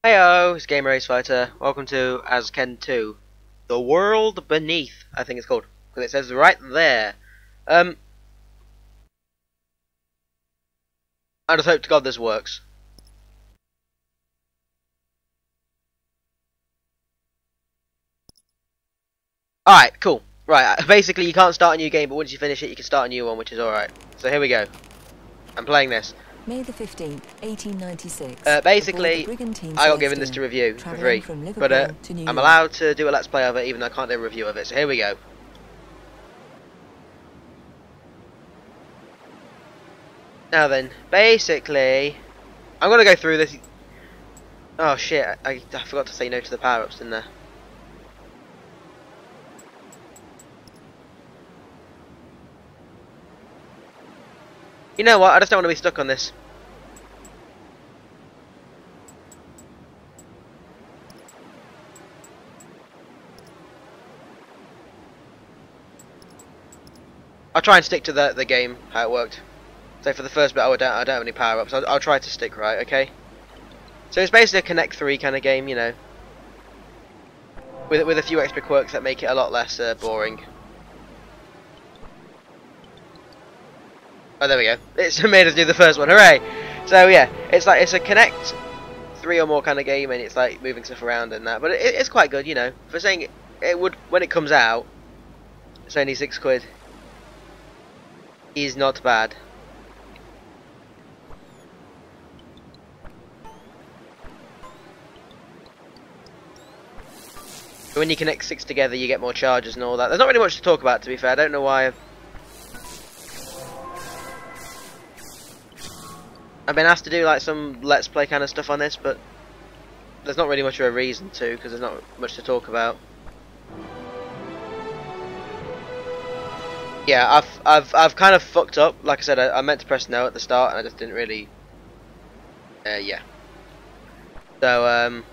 Heyo, it's Game Race Fighter. Welcome to Azkend 2. The World Beneath, I think it's called. Because it says right there. I just hope to God this works. Alright, cool. Right, basically you can't start a new game, but once you finish it you can start a new one, which is alright. So here we go. I'm playing this. May the 15th, 1896. Basically, I got given this to review for free. But I'm allowed to do a Let's Play of it, even though I can't do a review of it. So here we go. Now then, basically, I'm going to go through this. Oh shit, I forgot to say no to the power-ups, didn't I? You know what, I just don't want to be stuck on this. I'll try and stick to the game, how it worked. So for the first bit I don't have any power-ups, I'll try to stick right, okay? So it's basically a Connect 3 kind of game, you know. With a few extra quirks that make it a lot less boring. Oh, there we go. It's made us do the first one, hooray! So yeah, it's a Connect 3 or more kind of game, and it's like moving stuff around and that. But it's quite good, you know. For saying it would, when it comes out, it's only £6. Is not bad. When you connect 6 together, you get more charges and all that. There's not really much to talk about, to be fair. I don't know why I've been asked to do like some Let's Play kind of stuff on this, but there's not really much of a reason to, because there's not much to talk about. Yeah, I've kind of fucked up. Like I said, I meant to press no at the start, and I just didn't really. Yeah. So I'm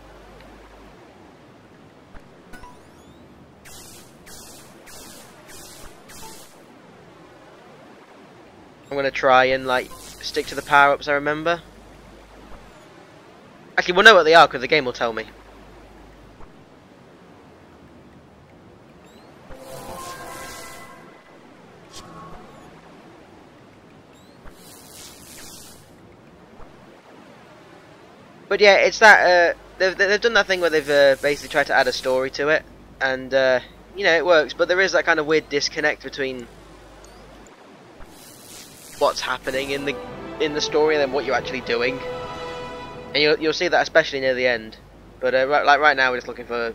gonna try and like stick to the power-ups I remember. Actually, we'll know what they are because the game will tell me. But yeah, it's that they've done that thing where they've basically tried to add a story to it, and you know, it works. But there is that kind of weird disconnect between what's happening in the story and then what you're actually doing, and you'll see that especially near the end. But right now we're just looking for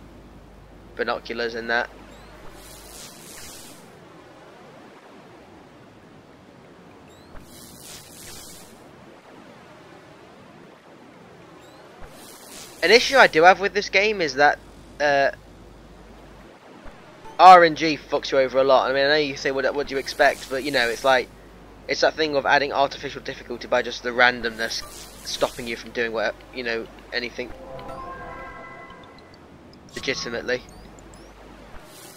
binoculars and that. An issue I do have with this game is that RNG fucks you over a lot. I mean, I know you say what do you expect, but you know, it's like it's that thing of adding artificial difficulty by just the randomness stopping you from doing what, you know, anything legitimately.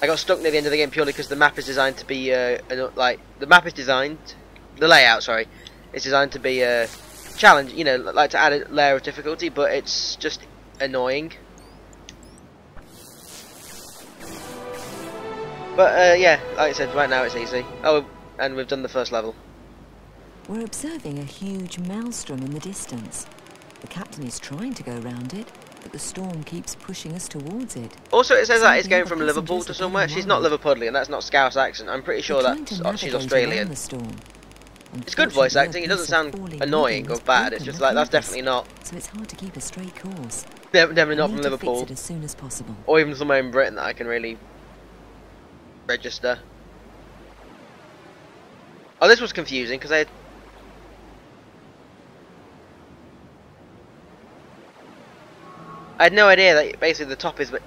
I got stuck near the end of the game purely because the map is designed to be like the layout, sorry, is designed to be a challenge, you know, like to add a layer of difficulty, but it's just annoying. But yeah, like I said, right now it's easy. Oh, and we've done the first level. We're observing a huge maelstrom in the distance. The captain is trying to go around it, but the storm keeps pushing us towards it. Also, it says that it's going from Liverpool to somewhere. She's not Liverpudlian, that's not Scouse accent. I'm pretty sure that she's Australian. It's good voice acting, it doesn't sound annoying or bad, it's just like, that's definitely not. So it's hard to keep a straight course. Definitely not from Liverpool. Fix it as soon as possible. Or even somewhere in Britain that I can really register. Oh, this was confusing because I had no idea that basically the top is like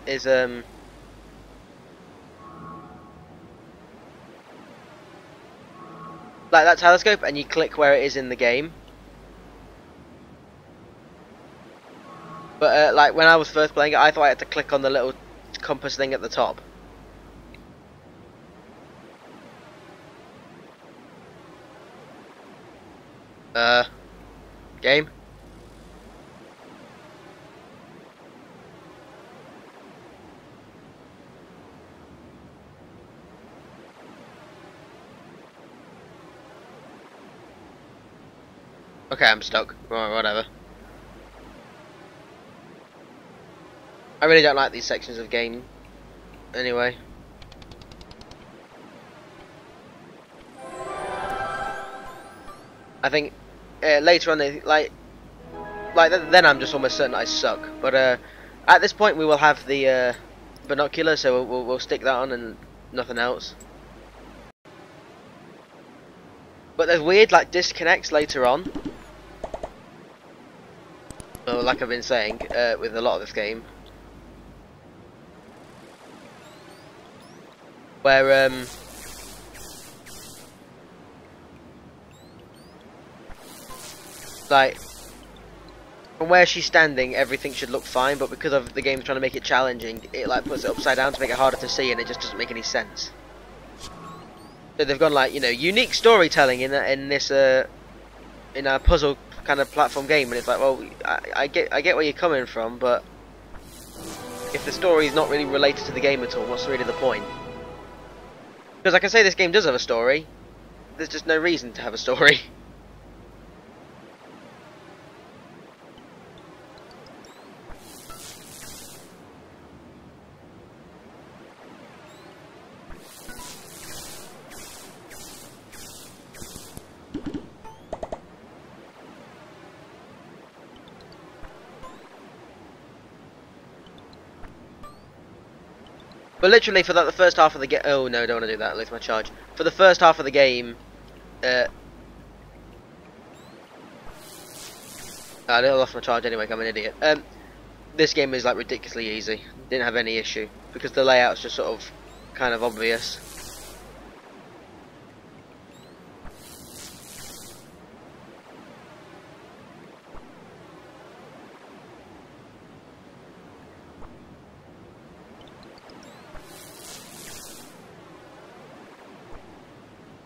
that telescope, and you click where it is in the game. But like when I was first playing it, I thought I had to click on the little compass thing at the top. Game. Okay, I'm stuck. Or whatever. I really don't like these sections of game. Anyway. I think later on, then I'm just almost certain I suck. But at this point, we will have the binocular, so we'll stick that on and nothing else. But there's weird like disconnects later on. Well, like I've been saying with a lot of this game, where like from where she's standing, everything should look fine, but because of the game's trying to make it challenging, it like puts it upside down to make it harder to see, and it just doesn't make any sense. So they've gone like, you know, unique storytelling in this in a puzzle kind of platform game, and it's like, well, I get where you're coming from, but if the story is not really related to the game at all, what's really the point? Because I can say this game does have a story, there's just no reason to have a story. But literally for the first half of the game, oh no, don't want to do that, lose my charge. For the first half of the game, I lost my charge anyway, I'm an idiot. This game is like ridiculously easy, didn't have any issue, because the layout's just sort of, kind of obvious.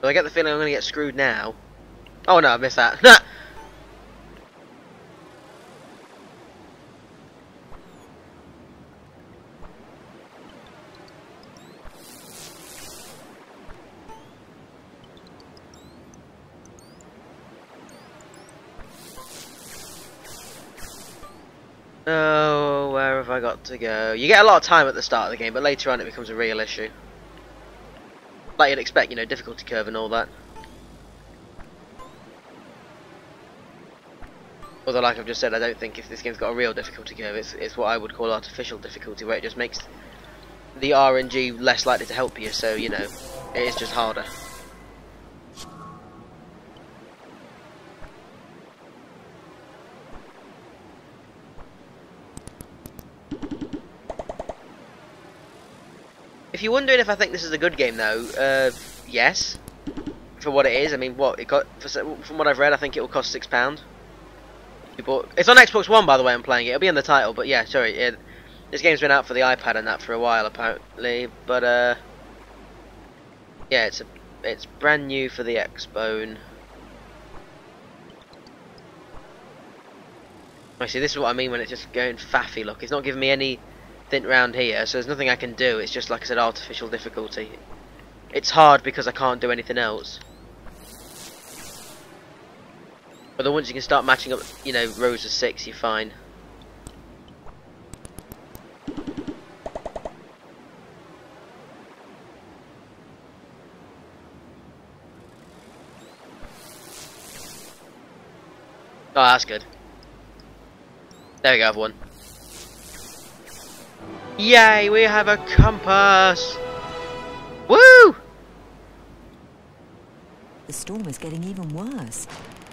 But I get the feeling I'm going to get screwed now. Oh no, I missed that. Oh, where have I got to go? You get a lot of time at the start of the game, but later on it becomes a real issue. Like you'd expect, you know, difficulty curve and all that. Although, like I've just said, I don't think if this game's got a real difficulty curve, it's what I would call artificial difficulty, where it just makes the RNG less likely to help you, so, you know, it is just harder. If you're wondering if I think this is a good game, though, yes, for what it is. I mean, what it got from what I've read, I think it will cost £6. It's on Xbox One, by the way. I'm playing it. It'll be in the title, but yeah, sorry. This game's been out for the iPad and that for a while, apparently. But yeah, it's brand new for the Xbone. I see. This is what I mean when it's just going faffy. Look, it's not giving me any thin round here, so there's nothing I can do. It's just, like I said, artificial difficulty. It's hard because I can't do anything else. But then once you can start matching up, you know, rows of 6, you're fine. Oh, that's good. There we go, I've won. Yay, we have a compass! Woo! The storm is getting even worse.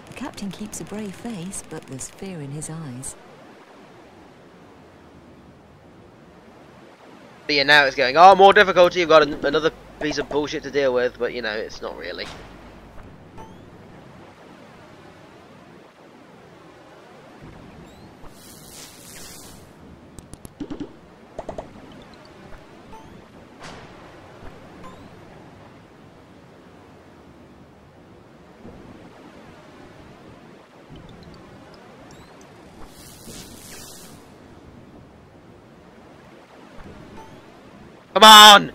The captain keeps a brave face, but there's fear in his eyes. But yeah, now it's going, oh, more difficulty, you've got another piece of bullshit to deal with, but you know, it's not really. Come on!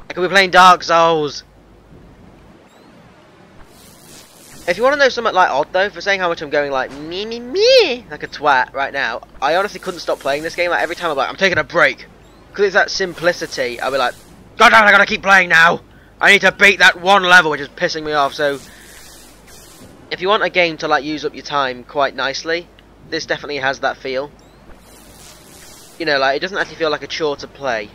I could be playing Dark Souls. If you want to know something like odd though, for saying how much I'm going like me like a twat right now, I honestly couldn't stop playing this game. Like every time I'm like, I'm taking a break, because it's that simplicity. I'll be like, God damn, I gotta keep playing now. I need to beat that one level, which is pissing me off. So, if you want a game to like use up your time quite nicely, this definitely has that feel. You know, like it doesn't actually feel like a chore to play.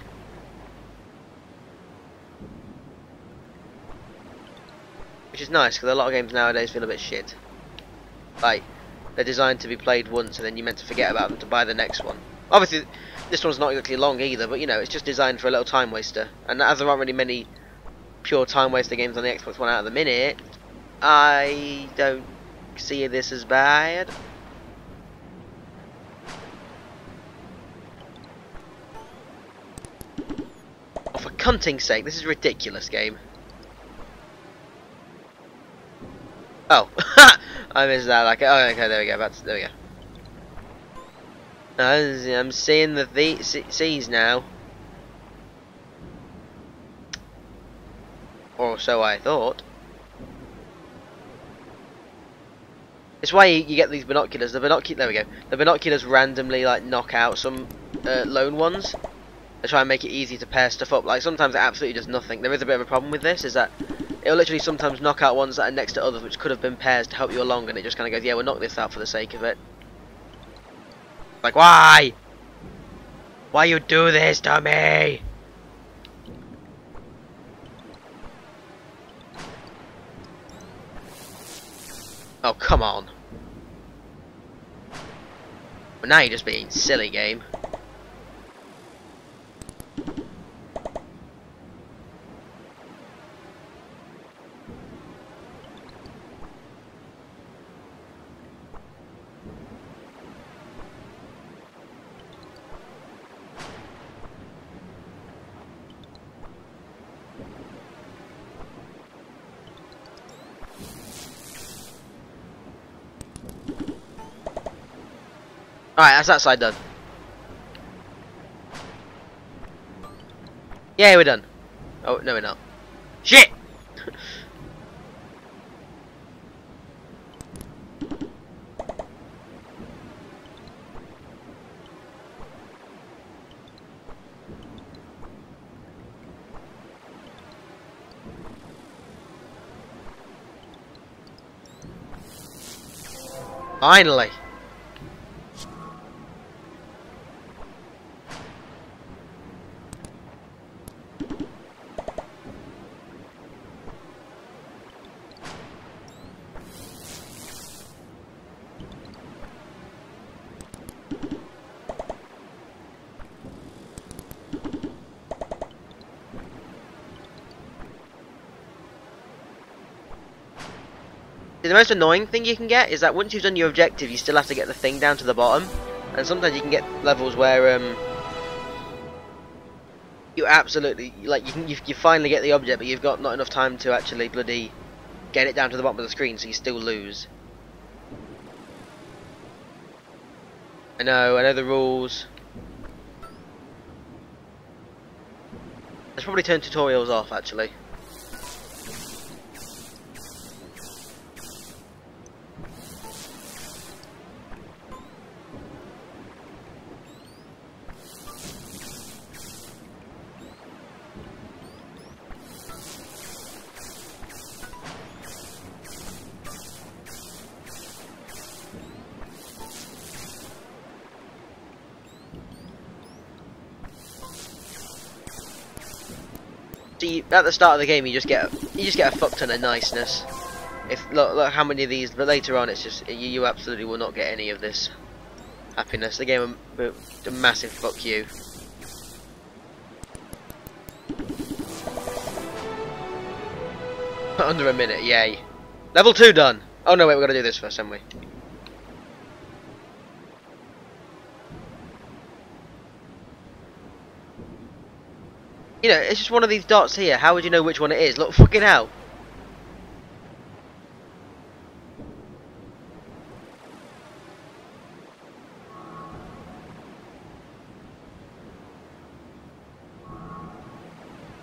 Which is nice, because a lot of games nowadays feel a bit shit. Like, they're designed to be played once and then you're meant to forget about them to buy the next one. Obviously, this one's not exactly long either, but you know, it's just designed for a little time waster. And as there aren't really many pure time waster games on the Xbox One out of the minute, I don't see this as bad. Oh, for cunting's sake, this is ridiculous, game. Oh, I missed that. Like, oh, okay, there we go. There we go. I'm seeing the C's now, or so I thought. It's why you get these binoculars. There we go. The binoculars randomly like knock out some lone ones. They try and make it easy to pair stuff up. Like sometimes it absolutely does nothing. There is a bit of a problem with this. Is that it'll literally sometimes knock out ones that are next to others which could have been pairs to help you along, and it just kind of goes, yeah, we'll knock this out for the sake of it. Like, why? Why you do this to me? Oh, come on. Well, now you're just being silly, game. Alright, that's that side done. Yeah, we're done. Oh, no we're not. Shit! Finally! The most annoying thing you can get is that once you've done your objective, you still have to get the thing down to the bottom, and sometimes you can get levels where you absolutely like you finally get the object, but you've got not enough time to actually bloody get it down to the bottom of the screen, so you still lose. I know the rules. Let's probably turn tutorials off actually. See, at the start of the game, you just get a fuck ton of niceness. Look how many of these, but later on, it's just you absolutely will not get any of this happiness. The game a massive fuck you. Under a minute, yay! Level 2 done. Oh no, wait, we've got to do this first, haven't we? You know, it's just one of these dots here. How would you know which one it is? Look, fucking hell.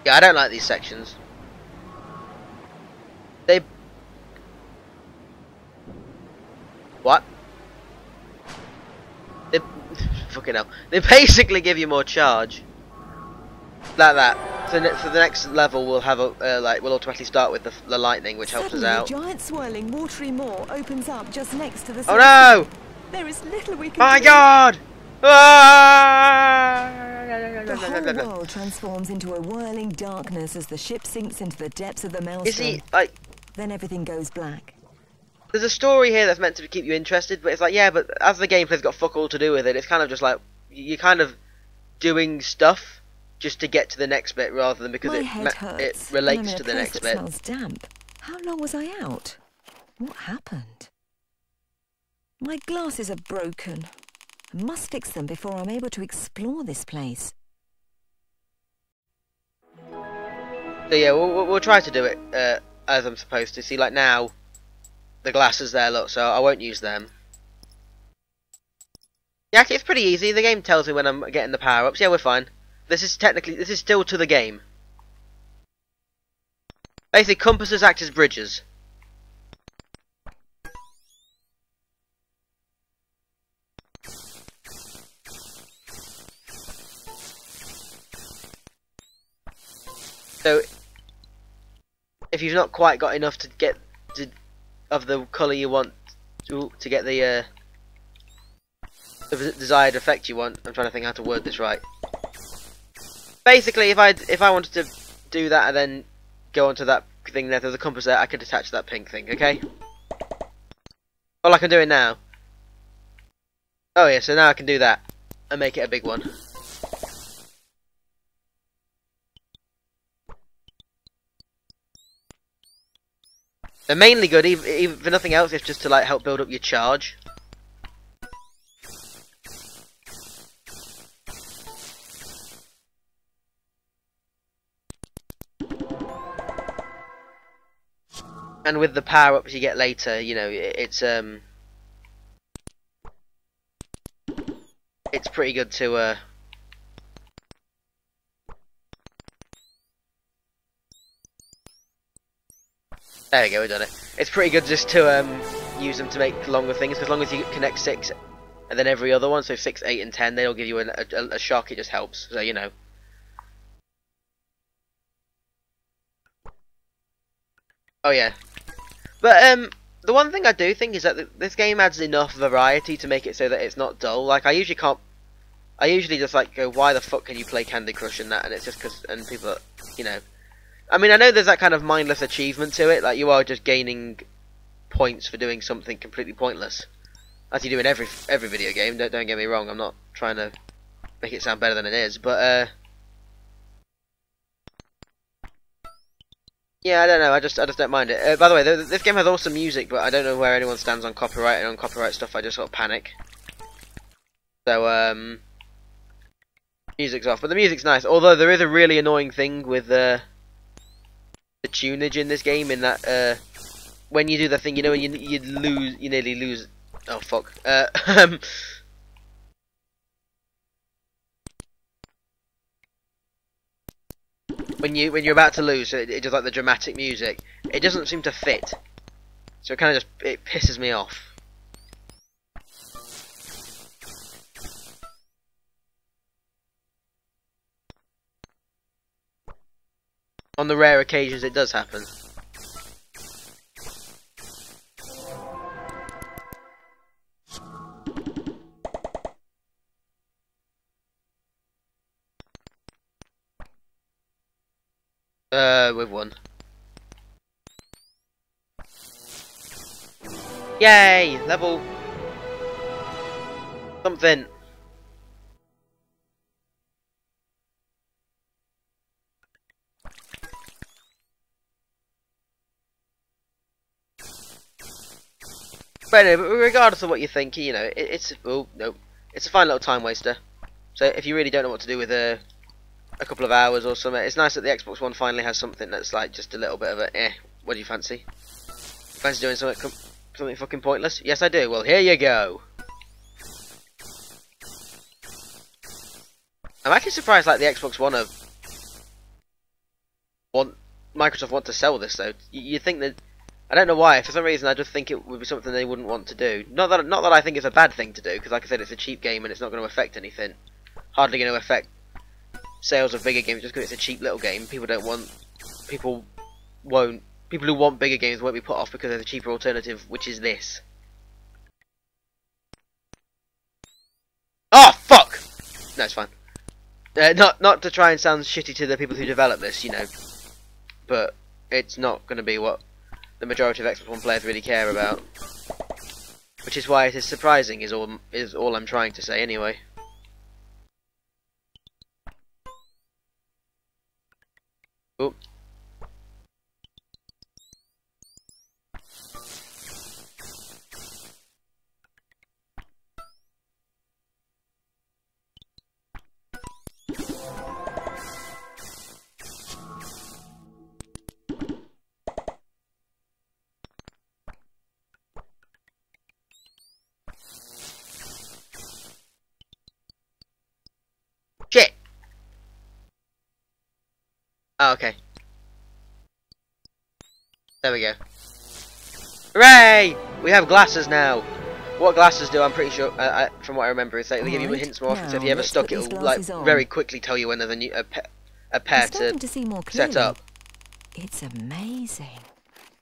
Yeah, I don't like these sections. fucking hell. They basically give you more charge. Like that. So for the next level, we'll have a we'll automatically start with the lightning, which helps us out. A giant swirling watery moor opens up just next to the. Oh no! There is little we can My do. God! The whole world transforms into a whirling darkness as the ship sinks into the depths of the maelstrom. You see, like, then everything goes black. there's a story here that's meant to keep you interested, but it's like, yeah, but as the gameplay's got fuck all to do with it, it's kind of just like you're kind of doing stuff just to get to the next bit rather than because it relates to the next bit. Smells damp. How long was I out? What happened? My glasses are broken. I must fix them before I'm able to explore this place. So yeah, we'll try to do it as I'm supposed to. See, like now, the glasses there, look, so I won't use them. Yeah, actually, it's pretty easy. The game tells me when I'm getting the power-ups. Yeah, we're fine. This is still to the game. Basically, compasses act as bridges. So, if you've not quite got enough to get of the colour you want to get the desired effect you want, I'm trying to think how to word this right. Basically, if I wanted to do that and then go onto that thing there's a compass there, I could attach that pink thing, okay? Or like I'm doing now. Oh yeah, so now I can do that and make it a big one. They're mainly good, even for nothing else, it's just to like help build up your charge. And with the power-ups you get later, you know, it's pretty good to there we go, we've done it. It's pretty good just to use them to make longer things, because as long as you connect 6 and then every other one, so 6, 8 and 10, they'll give you a shock, it just helps, so you know. Oh yeah. But the one thing I do think is that this game adds enough variety to make it so that it's not dull. Like I usually just like go, why the fuck can you play Candy Crush and that, and it's just because, and people are, you know. I mean, I know there's that kind of mindless achievement to it, like you are just gaining points for doing something completely pointless, as you do in every video game. Don't get me wrong, I'm not trying to make it sound better than it is, but yeah, I don't know, I just don't mind it. By the way, this game has awesome music, but I don't know where anyone stands on copyright, and on copyright stuff I just sort of panic. So music's off, but the music's nice. Although there is a really annoying thing with the tunage in this game, in that when you do the thing, you know, when you nearly lose. Oh fuck. When you're about to lose, it does like the dramatic music. It doesn't seem to fit, so it kind of it pisses me off. On the rare occasions it does happen. We've won. Yay! Level something. But anyway, regardless of what you think, you know, it's oh no, it's a fine little time waster. So if you really don't know what to do with a couple of hours or something, it's nice that the Xbox One finally has something that's like just a little bit of a what do you fancy? Fancy doing something fucking pointless? Yes, I do. Well, here you go. I'm actually surprised, like the Xbox One Microsoft want to sell this though. You'd think that I don't know why. For some reason, I just think it would be something they wouldn't want to do. Not that I think it's a bad thing to do, because like I said, it's a cheap game and it's not going to affect anything. Hardly going to affect sales of bigger games just because it's a cheap little game. People who want bigger games won't be put off because there's a cheaper alternative, which is this. Oh fuck! No, it's fine. Not to try and sound shitty to the people who develop this, you know, but it's not going to be what the majority of Xbox One players really care about, which is why it is surprising. Is all I'm trying to say anyway. Oh. Shit! Oh, okay. There we go. Hooray! We have glasses now. What glasses do, I'm pretty sure, from what I remember, is that they give you hints more often, so if you ever stuck, it'll like very quickly tell you when there's a pair to see more set up. It's amazing.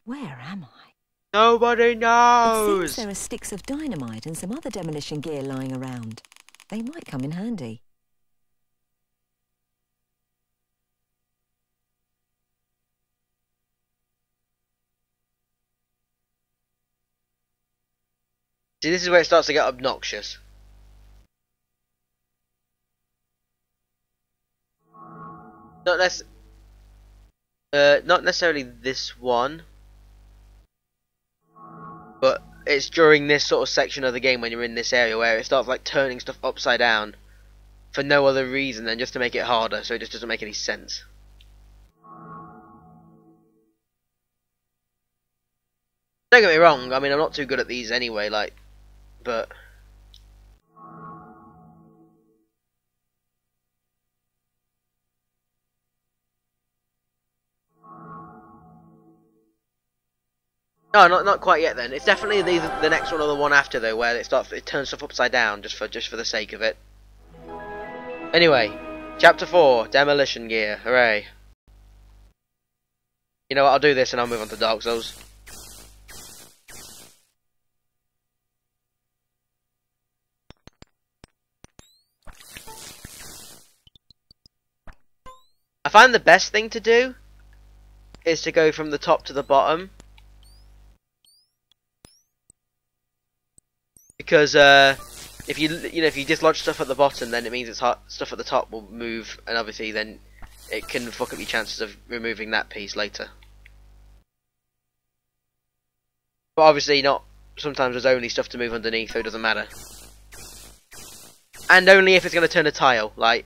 Where am I? Nobody It knows! seems there are sticks of dynamite and some other demolition gear lying around. They might come in handy. See, this is where it starts to get obnoxious. Not necessarily this one, but it's during this sort of section of the game when you're in this area where it starts like turning stuff upside down for no other reason than just to make it harder, so it just doesn't make any sense. Don't get me wrong, I mean, I'm not too good at these anyway, like, but no, not quite yet. Then it's definitely the next one or the one after though, where it turns stuff upside down just for the sake of it. Anyway, chapter 4, demolition gear. Hooray! You know what? I'll do this and I'll move on to Dark Souls. I find the best thing to do is to go from the top to the bottom, because if you dislodge stuff at the bottom, then it means it's hard, stuff at the top will move, and obviously then it can fuck up your chances of removing that piece later. But obviously not. Sometimes there's only stuff to move underneath, so it doesn't matter. And only if it's going to turn a tile. Like,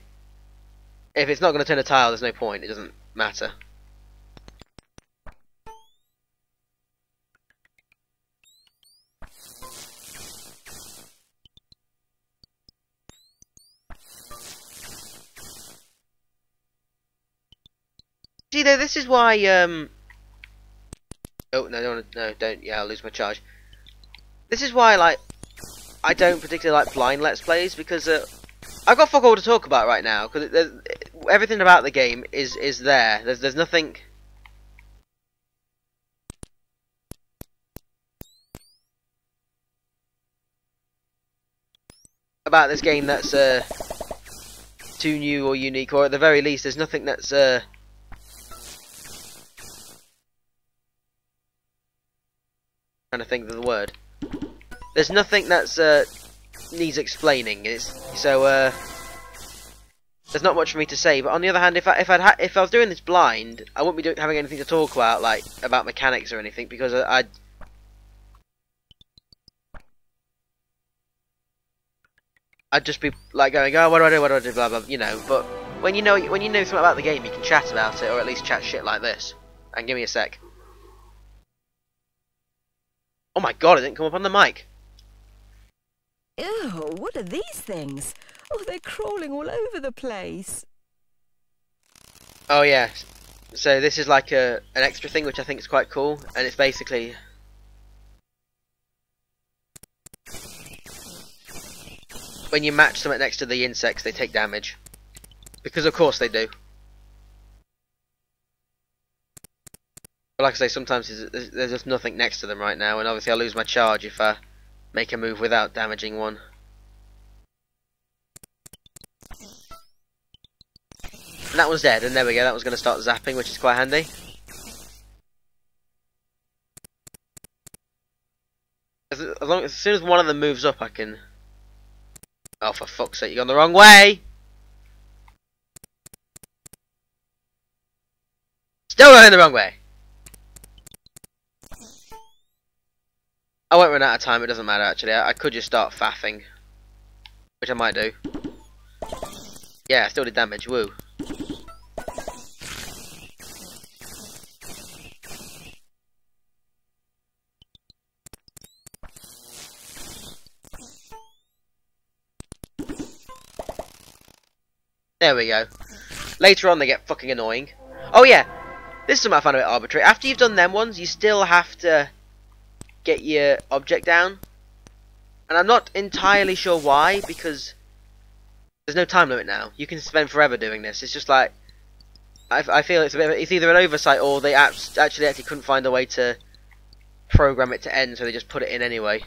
if it's not going to turn a tile, there's no point. It doesn't matter. See, though, this is why, oh, no, don't, yeah, I'll lose my charge. This is why, like, I don't particularly like blind Let's Plays, because, I've got fuck all to talk about right now, because everything about the game is there. There's nothing about this game that's, too new or unique, or at the very least, there's nothing that's, trying to think of the word. There's nothing that's needs explaining. There's not much for me to say. But on the other hand, if I was doing this blind, I wouldn't be having anything to talk about, like about mechanics or anything, because I'd just be like going, oh, what do I do, blah blah, you know. But when you know something about the game, you can chat about it, or at least chat shit like this. And give me a sec. Oh my god, it didn't come up on the mic. Ew, what are these things? Oh, they're crawling all over the place. Oh yeah, So this is like an extra thing which I think is quite cool, and it's basically when you match something next to the insects, they take damage. Because of course they do. But like I say, sometimes there's just nothing next to them right now, and obviously I'll lose my charge if I make a move without damaging one. And that one's dead, and there we go, that was going to start zapping, which is quite handy. As soon as one of them moves up, I can... Oh, for fuck's sake, you're gone the wrong way! Still going the wrong way! I won't run out of time, it doesn't matter actually. I could just start faffing. Which I might do. Yeah, I still did damage, woo. There we go. Later on they get fucking annoying. Oh yeah, this is something I found a bit arbitrary. After you've done them ones, you still have to get your object down. And I'm not entirely sure why, because there's no time limit now. You can spend forever doing this. It's just like, I feel it's a bit of it's either an oversight or they actually couldn't find a way to program it to end, so they just put it in anyway.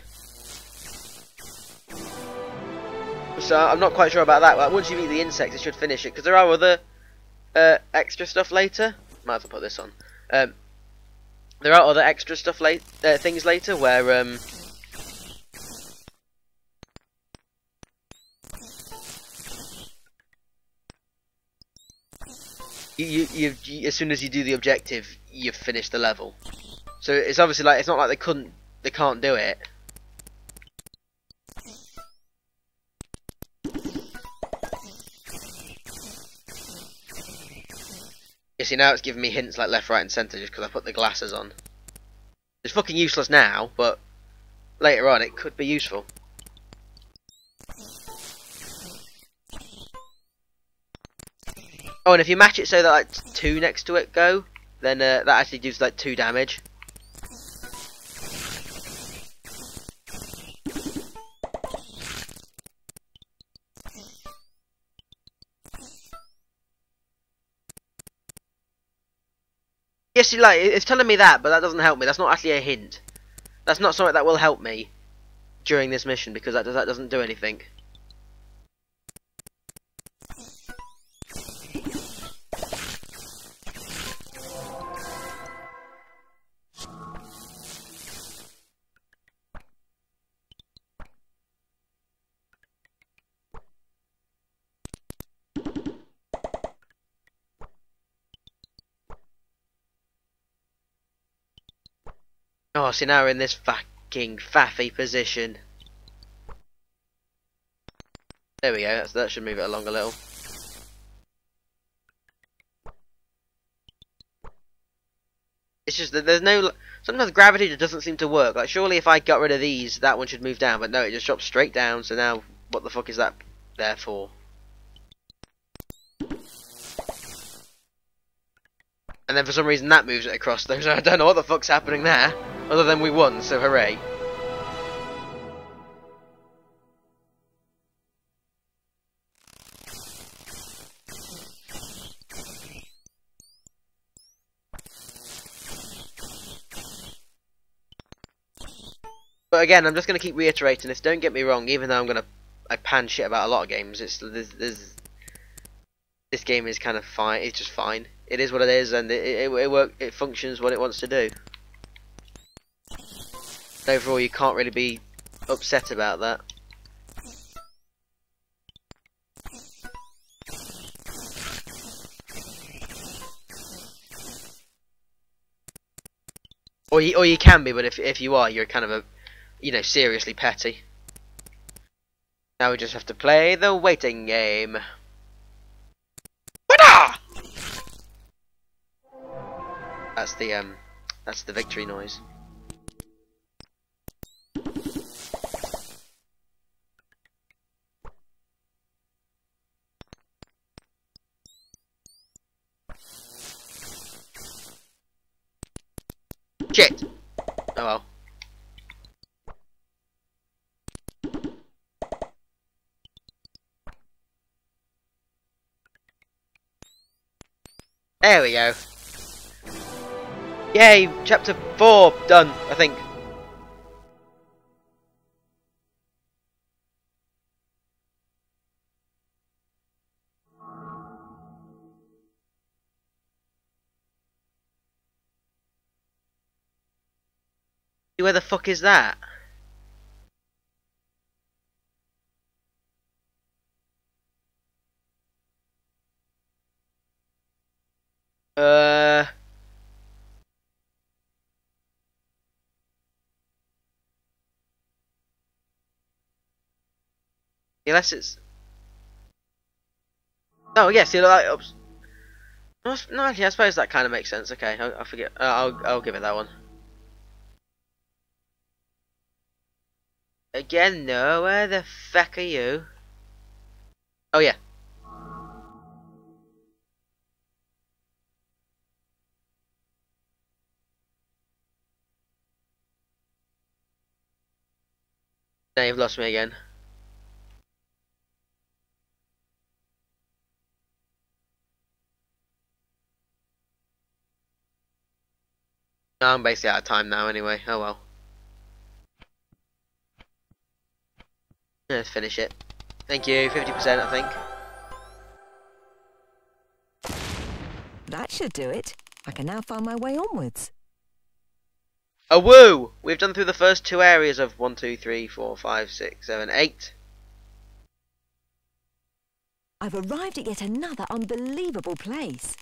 So I'm not quite sure about that. Like, once you meet the insects, it should finish it, because there are other extra stuff later. Might as well put this on. There are other extra stuff things later where you as soon as you do the objective, you've finished the level. So it's obviously like, it's not like they can't do it. You see, now it's giving me hints like left, right and centre just because I put the glasses on. It's fucking useless now, but later on it could be useful. Oh, and if you match it so that like 2 next to it go, then that actually does like 2 damage. Yes, like, it's telling me that, but that doesn't help me. That's not actually a hint. That's not something that will help me during this mission, because that doesn't do anything. Oh, see, now we're in this fucking faffy position. There we go, that should move it along a little. It's just that there's no... Sometimes gravity just doesn't seem to work. Like, surely if I got rid of these, that one should move down. But no, it just drops straight down, so now what the fuck is that there for? And then for some reason that moves it across those. I don't know what the fuck's happening there. Other than we won, so hooray. But again, I'm just going to keep reiterating this. Don't get me wrong, even though I pan shit about a lot of games, this game is kind of fine. It's just fine. It is what it is, and it functions what it wants to do. Overall, you can't really be upset about that. Or you can be, but if you are, you're kind of a, you know, seriously petty. Now we just have to play the waiting game. Wada! That's the victory noise. Shit! Oh well. There we go. Yay! Chapter 4 done, I think. Where the fuck is that? Unless it's... Oh, yes, the light ups. No, actually, I suppose that kind of makes sense. Okay, I'll forget. I'll give it that one. Again, no. Where the fuck are you? Oh yeah. Now you've lost me again. No, I'm basically out of time now anyway. Oh well. Let's finish it. Thank you. 50%, I think. That should do it. I can now find my way onwards. A woo! We've done through the first 2 areas of 1, 2, 3, 4, 5, 6, 7, 8. I've arrived at yet another unbelievable place.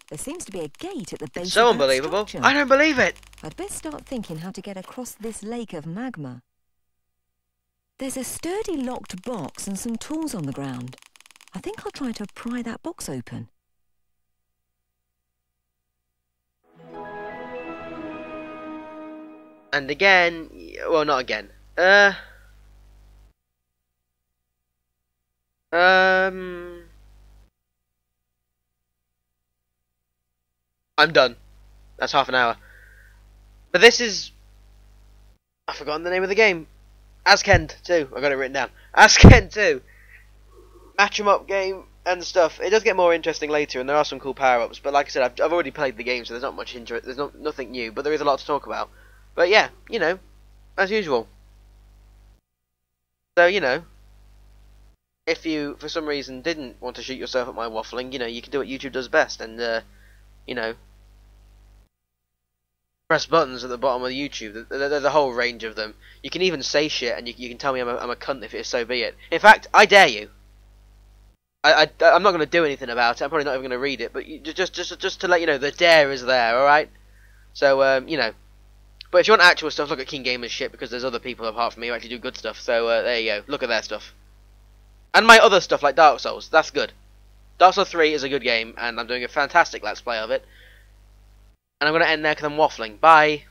There seems to be a gate at the base It's so of that unbelievable. structure. I don't believe it. I'd best start thinking how to get across this lake of magma. There's a sturdy locked box and some tools on the ground. I think I'll try to pry that box open. And again, well, not again. I'm done. That's half an hour. But this is... I've forgotten the name of the game. Azkend 2. I got it written down. Azkend 2. Match 'em up game and stuff. It does get more interesting later, and there are some cool power-ups. But like I said, I've already played the game, so there's not much interest. There's nothing new, but there is a lot to talk about. But yeah, you know, as usual. So, you know, if you, for some reason, didn't want to shoot yourself at my waffling, you know, you can do what YouTube does best, and, you know, press buttons at the bottom of YouTube. There's a whole range of them. You can even say shit, and you can tell me I'm a cunt if so be it. In fact, I dare you. I'm not going to do anything about it. I'm probably not even going to read it, but just to let you know, the dare is there, alright? So, you know. But if you want actual stuff, look at KeenGamer's shit, because there's other people apart from me who actually do good stuff. So, there you go. Look at their stuff. And my other stuff, like Dark Souls. That's good. Dark Souls 3 is a good game, and I'm doing a fantastic Let's Play of it. And I'm going to end there because I'm waffling. Bye.